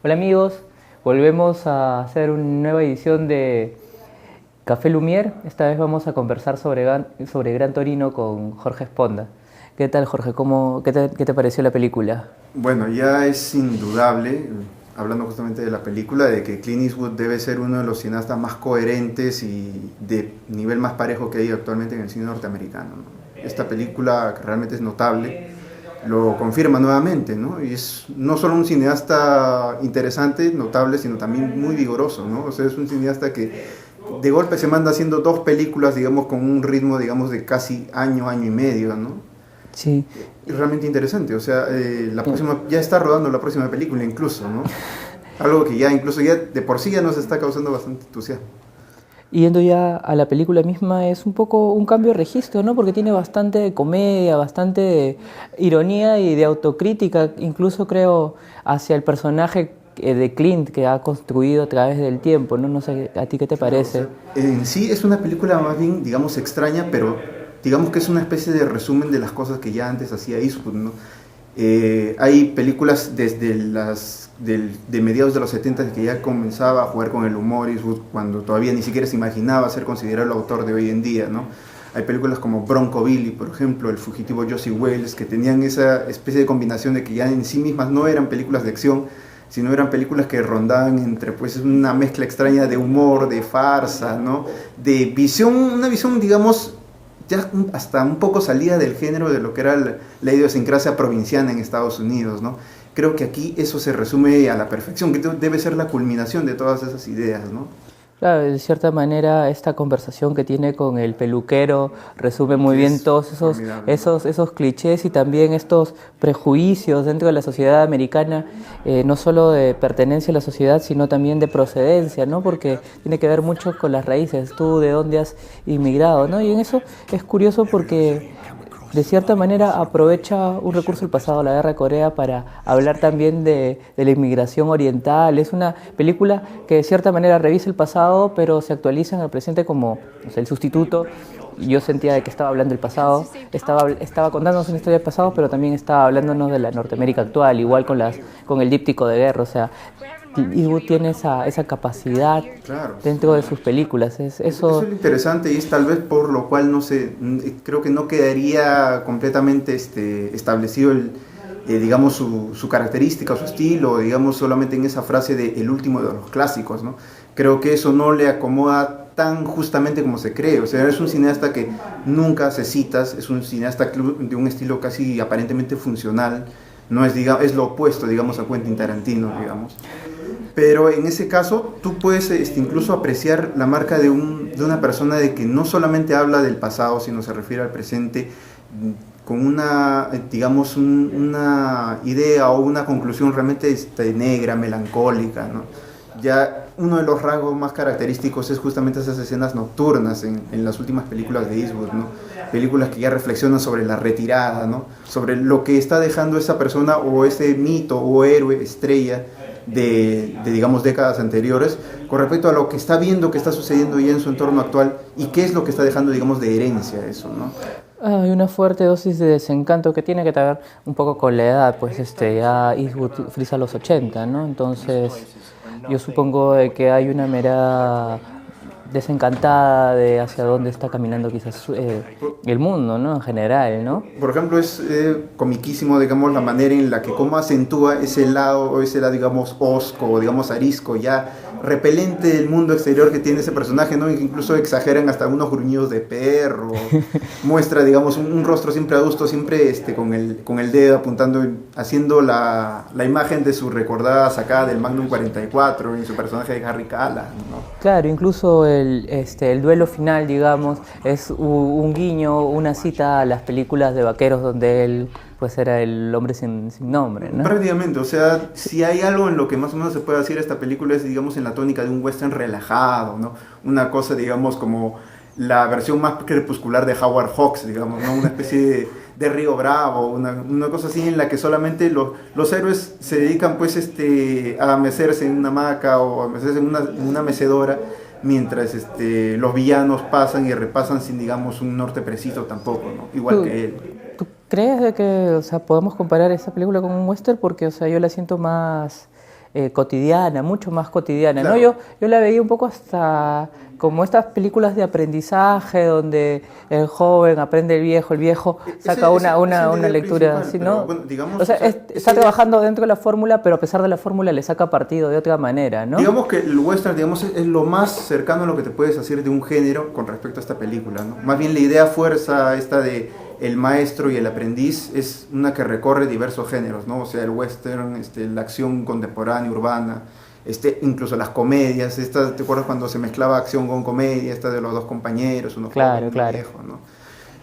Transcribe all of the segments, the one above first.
Hola amigos, volvemos a hacer una nueva edición de Café Lumière. Esta vez vamos a conversar sobre Gran Torino con Jorge Esponda. ¿Qué tal, Jorge? ¿Qué te pareció la película? Bueno, ya es indudable, hablando justamente de la película, de que Clint Eastwood debe ser uno de los cineastas más coherentes y de nivel más parejo que hay actualmente en el cine norteamericano, ¿no? Esta película, que realmente es notable, lo confirma nuevamente, ¿no? Y es no solo un cineasta interesante, notable, sino también muy vigoroso, ¿no? O sea, es un cineasta que de golpe se manda haciendo dos películas, digamos, con un ritmo, digamos, de casi año, año y medio, ¿no? Sí, Es realmente interesante, o sea, la próxima, ya está rodando la próxima película incluso, ¿no? Algo que ya incluso ya de por sí ya nos está causando bastante entusiasmo. yendo ya a la película misma, es un poco un cambio de registro, ¿no? Porque tiene bastante de comedia, bastante de ironía y de autocrítica, incluso creo, hacia el personaje de Clint que ha construido a través del tiempo, ¿no? No sé, ¿a ti qué te Claro, o parece? sea, en sí es una película más bien, digamos, extraña, pero digamos que es una especie de resumen de las cosas que ya antes hacía Eastwood, ¿no? Hay películas desde de mediados de los 70 que ya comenzaba a jugar con el humor Eastwood cuando todavía ni siquiera se imaginaba ser considerado el autor de hoy en día, ¿no? Hay películas como Bronco Billy, por ejemplo, El fugitivo Josie Wales, que tenían esa especie de combinación de que ya en sí mismas no eran películas de acción, sino eran películas que rondaban entre pues una mezcla extraña de humor, de farsa, ¿no? De visión, una visión, digamos, ya hasta un poco salida del género de lo que era la idiosincrasia provinciana en Estados Unidos, ¿no? Creo que aquí eso se resume a la perfección, que debe ser la culminación de todas esas ideas, ¿no? Claro, de cierta manera esta conversación que tiene con el peluquero resume muy Que bien es todos formidable. esos clichés y también estos prejuicios dentro de la sociedad americana, no solo de pertenencia a la sociedad, sino también de procedencia, ¿no? Porque tiene que ver mucho con las raíces, tú de dónde has inmigrado, ¿no? Y en eso es curioso porque de cierta manera aprovecha un recurso del pasado, la guerra de Corea, para hablar también de la inmigración oriental. Es una película que de cierta manera revisa el pasado, pero se actualiza en el presente como, o sea, el sustituto. Y yo sentía de que estaba hablando del pasado, estaba contándonos una historia del pasado, pero también estaba hablándonos de la Norteamérica actual, igual con el díptico de guerra. O sea, Eastwood tiene esa capacidad Claro, dentro de sus películas. eso es lo interesante y es tal vez por lo cual no sé, creo que no quedaría completamente establecido digamos su característica, su estilo, digamos solamente en esa frase de el último de los clásicos, ¿no? Creo que eso no le acomoda tan justamente como se cree, o sea, es un cineasta que nunca hace citas, es un cineasta de un estilo casi aparentemente funcional, no es, digamos, es lo opuesto, digamos, a Quentin Tarantino, digamos. Pero en ese caso, tú puedes incluso apreciar la marca de una persona de que no solamente habla del pasado, sino se refiere al presente con una, digamos, una idea o una conclusión realmente negra, melancólica, ¿no? Ya uno de los rasgos más característicos es justamente esas escenas nocturnas en las últimas películas de Eastwood, ¿no? Películas que ya reflexionan sobre la retirada, ¿no? Sobre lo que está dejando esa persona o ese mito o héroe, estrella, digamos, décadas anteriores, con respecto a lo que está viendo que está sucediendo ya en su entorno actual y qué es lo que está dejando, digamos, de herencia eso, ¿no? Hay una fuerte dosis de desencanto que tiene que ver un poco con la edad, pues ya Eastwood frisa los 80, ¿no? Entonces yo supongo de que hay una mera desencantada de hacia dónde está caminando quizás el mundo, ¿no? En general, ¿no? Por ejemplo, es comiquísimo, digamos, la manera en la que cómo acentúa ese lado, digamos, osco, o digamos, arisco, ya repelente del mundo exterior que tiene ese personaje, ¿no? Incluso exageran hasta unos gruñidos de perro, muestra, digamos, un rostro siempre adusto, siempre con el dedo apuntando, haciendo la imagen de su recordada sacada del Magnum 44 en su personaje de Harry Callahan, ¿no? Claro, incluso el duelo final, digamos, es un guiño, una cita a las películas de vaqueros donde él pues era el hombre sin nombre, ¿no? Prácticamente, o sea, si hay algo en lo que más o menos se puede decir esta película es, digamos, en la tónica de un western relajado, ¿no? Una cosa, digamos, como la versión más crepuscular de Howard Hawks, digamos, ¿no? Una especie de Río Bravo, una cosa así en la que solamente los héroes se dedican, pues, a mecerse en una hamaca o a mecerse en una mecedora, mientras los villanos pasan y repasan sin, digamos, un norte preciso tampoco, ¿no? Igual ¿Tú, que él. tú crees de que, o sea, podemos comparar esta película con un western? Porque, o sea, yo la siento más cotidiana, mucho más cotidiana, ¿no? Claro. Yo la veía un poco hasta como estas películas de aprendizaje donde el joven aprende el viejo saca Esa es la una idea lectura, principal, ¿sí, pero, no? bueno, digamos, O sea, o sea, está esa idea- trabajando dentro de la fórmula, pero a pesar de la fórmula le saca partido de otra manera, ¿no? Digamos que el western, digamos, es lo más cercano a lo que te puedes hacer de un género con respecto a esta película, ¿no? Más bien la idea fuerza esta de el maestro y el aprendiz es una que recorre diversos géneros, ¿no? O sea, el western, la acción contemporánea, urbana, incluso las comedias, ¿te acuerdas cuando se mezclaba acción con comedia, esta de los dos compañeros, uno Claro, joven, uno claro. viejo, ¿no?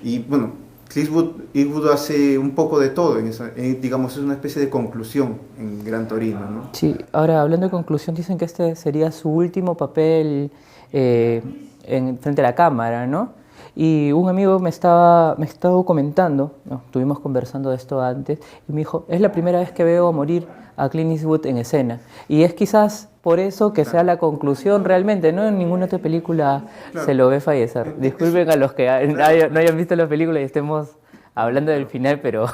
Y bueno, Eastwood hace un poco de todo, digamos, es una especie de conclusión en Gran Torino, ¿no? Sí, ahora hablando de conclusión, dicen que este sería su último papel frente a la cámara, ¿no? Y un amigo me estaba comentando, ¿no? Estuvimos conversando de esto antes, y me dijo, es la primera vez que veo morir a Clint Eastwood en escena. Y es quizás por eso que sea la conclusión realmente, ¿no? En ninguna otra película se lo ve fallecer. Disculpen a los que no hayan visto la película y estemos hablando del final, pero...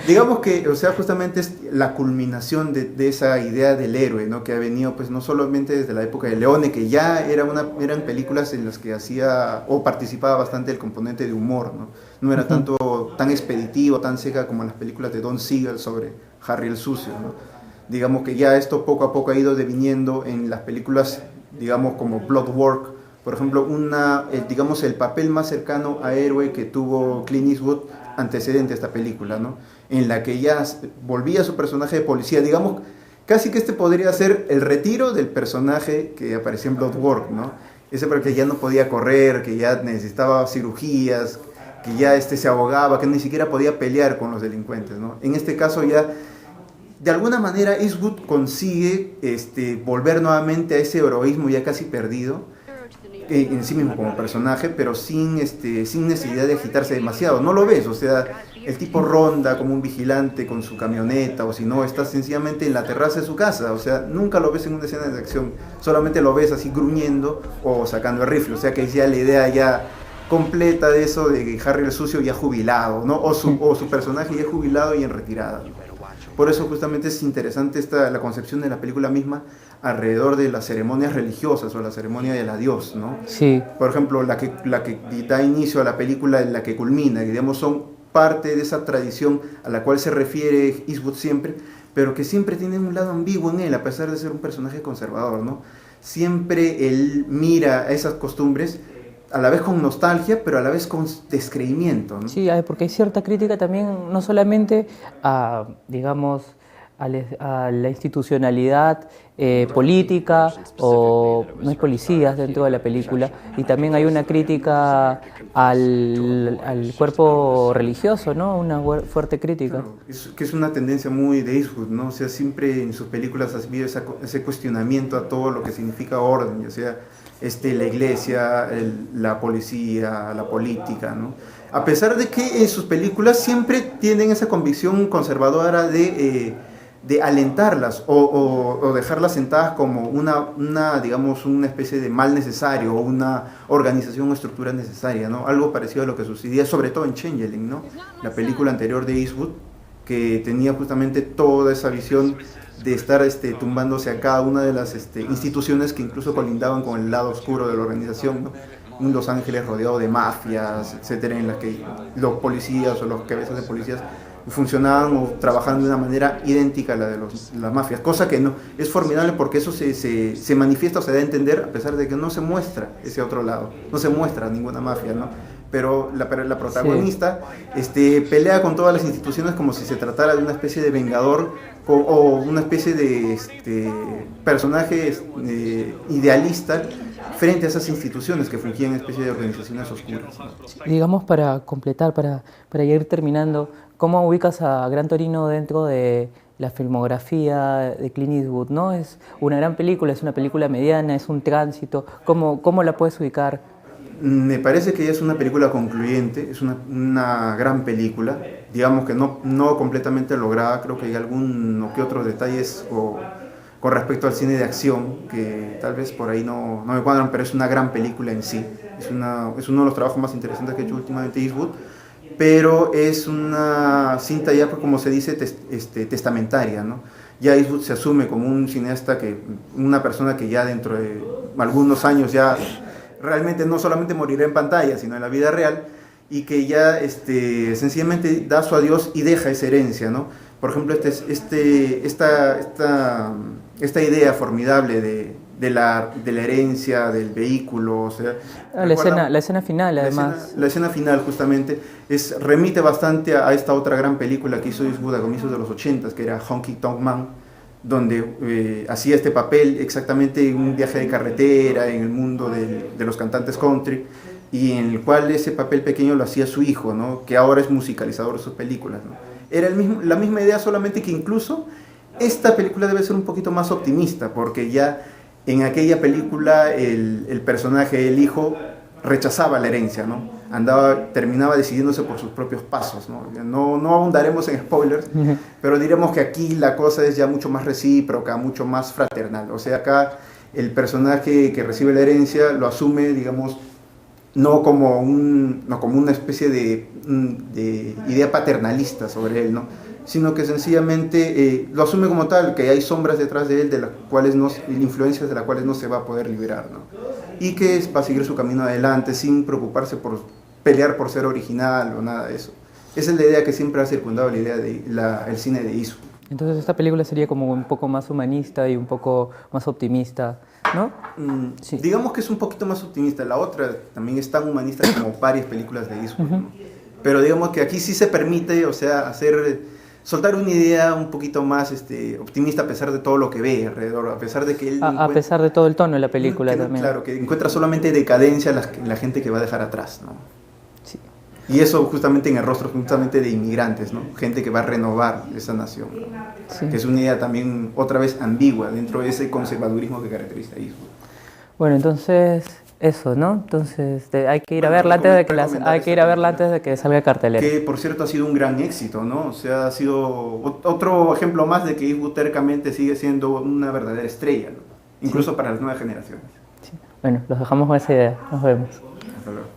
Digamos que, o sea, justamente es la culminación de esa idea del héroe, ¿no? Que ha venido, pues, no solamente desde la época de Leone, que ya eran películas en las que hacía o participaba bastante el componente de humor, ¿no? No era tanto tan expeditivo, tan seca como en las películas de Don Siegel sobre Harry el Sucio, ¿no? Digamos que ya esto poco a poco ha ido deviniendo en las películas, digamos, como Bloodwork, por ejemplo, digamos, el papel más cercano a héroe que tuvo Clint Eastwood antecedente a esta película, ¿no? En la que ya volvía a su personaje de policía, digamos, casi que podría ser el retiro del personaje que aparecía en Bloodwork, ¿no? Ese porque ya no podía correr, que ya necesitaba cirugías, que ya se ahogaba, que ni siquiera podía pelear con los delincuentes, ¿no? En este caso ya, de alguna manera, Eastwood consigue volver nuevamente a ese heroísmo ya casi perdido, en sí mismo como personaje, pero sin necesidad de agitarse demasiado. No lo ves, o sea, el tipo ronda como un vigilante con su camioneta, o si no, está sencillamente en la terraza de su casa, o sea, nunca lo ves en una escena de acción, solamente lo ves así gruñendo o sacando el rifle, o sea que es ya la idea ya completa de eso de que Harry el Sucio ya jubilado, ¿no? O su personaje ya jubilado y en retirada. Por eso justamente es interesante la concepción de la película misma alrededor de las ceremonias religiosas o la ceremonia del adiós, ¿no? Sí. Por ejemplo, la que da inicio a la película, en la que culmina, que digamos son parte de esa tradición a la cual se refiere Eastwood siempre, pero que siempre tiene un lado ambiguo en él, a pesar de ser un personaje conservador, ¿no? Siempre él mira esas costumbres a la vez con nostalgia, pero a la vez con descreimiento, ¿no? Sí, porque hay cierta crítica también, no solamente a, digamos, a la institucionalidad política o no hay policías dentro de la película, y también hay una crítica al cuerpo religioso, ¿no? Una fuerte crítica. Claro, que es una tendencia muy de Eastwood, ¿no? O sea, siempre en sus películas has habido ese cuestionamiento a todo lo que significa orden, ya sea la iglesia, la policía, la política, ¿no? A pesar de que en sus películas siempre tienen esa convicción conservadora de alentarlas o dejarlas sentadas como digamos, una especie de mal necesario o una organización o estructura necesaria, ¿no? Algo parecido a lo que sucedía sobre todo en Changeling, ¿no? La película anterior de Eastwood, que tenía justamente toda esa visión de estar tumbándose a cada una de las instituciones que incluso colindaban con el lado oscuro de la organización, ¿no? Un Los Ángeles rodeado de mafias, etcétera, en las que los policías o los cabezas de policías funcionaban o trabajaban de una manera idéntica a la de las mafias, cosa que no es formidable porque eso se manifiesta o se da a entender a pesar de que no se muestra ese otro lado, no se muestra ninguna mafia, ¿no? Pero la protagonista pelea con todas las instituciones como si se tratara de una especie de vengador o una especie de personaje idealista frente a esas instituciones que fungían en especie de organizaciones oscuras, ¿no? Digamos, para completar, para ir terminando, ¿cómo ubicas a Gran Torino dentro de la filmografía de Clint Eastwood, ¿no? Es una gran película, es una película mediana, es un tránsito. ¿Cómo la puedes ubicar? Me parece que es una película concluyente, es una gran película, digamos que no completamente lograda, creo que hay algunos que otros detalles con respecto al cine de acción que tal vez por ahí no me cuadran, pero es una gran película en sí, es uno de los trabajos más interesantes que ha hecho últimamente Eastwood. pero es una cinta ya, como se dice, testamentaria, ¿no? Ya Eastwood se asume como un cineasta, una persona que ya dentro de algunos años ya realmente no solamente morirá en pantalla, sino en la vida real, y que ya sencillamente da su adiós y deja esa herencia, ¿no? Por ejemplo, esta idea formidable de la herencia, del vehículo, o sea... La escena final, además. La escena final, justamente, remite bastante a esta otra gran película que hizo Eastwood a comienzos de los 80, que era Honky Tonk Man, donde hacía este papel exactamente en un viaje de carretera, en el mundo de los cantantes country, y en el cual ese papel pequeño lo hacía su hijo, ¿no? Que ahora es musicalizador de sus películas, ¿no? Era la misma idea, solamente que incluso esta película debe ser un poquito más optimista, porque ya en aquella película el personaje, el hijo, rechazaba la herencia, ¿no? Terminaba decidiéndose por sus propios pasos, ¿no? No ahondaremos en spoilers, pero diremos que aquí la cosa es ya mucho más recíproca, mucho más fraternal. O sea, acá el personaje que recibe la herencia lo asume, digamos, no como una especie de idea paternalista sobre él, ¿no? Sino que sencillamente lo asume como tal, que hay sombras detrás de él, influencias de las cuales no se va a poder liberar, ¿no? Y que va a seguir su camino adelante sin preocuparse por pelear por ser original o nada de eso. Esa es la idea que siempre ha circundado la idea el cine de Eastwood. Entonces esta película sería como un poco más humanista y un poco más optimista, ¿no? Sí. Digamos que es un poquito más optimista. La otra también es tan humanista como varias películas de Eastwood, ¿no? Pero digamos que aquí sí se permite, o sea, soltar una idea un poquito más optimista a pesar de todo lo que ve alrededor, a pesar de que él... A pesar de todo el tono de la película también. Claro, que encuentra solamente decadencia en la gente que va a dejar atrás, ¿no? Sí. Y eso justamente en el rostro justamente de inmigrantes, ¿no? Gente que va a renovar esa nación, ¿no? Sí. Que es una idea también otra vez ambigua dentro de ese conservadurismo que caracteriza a Eastwood. Bueno, entonces... Eso, ¿no? Entonces hay que ir a verla antes de que salga cartelera. Que por cierto ha sido un gran éxito, ¿no? O sea, ha sido otro ejemplo más de que Eastwood tercamente sigue siendo una verdadera estrella, ¿no? Incluso para las nuevas generaciones. Sí. Bueno, los dejamos con esa idea. Nos vemos. Hasta luego.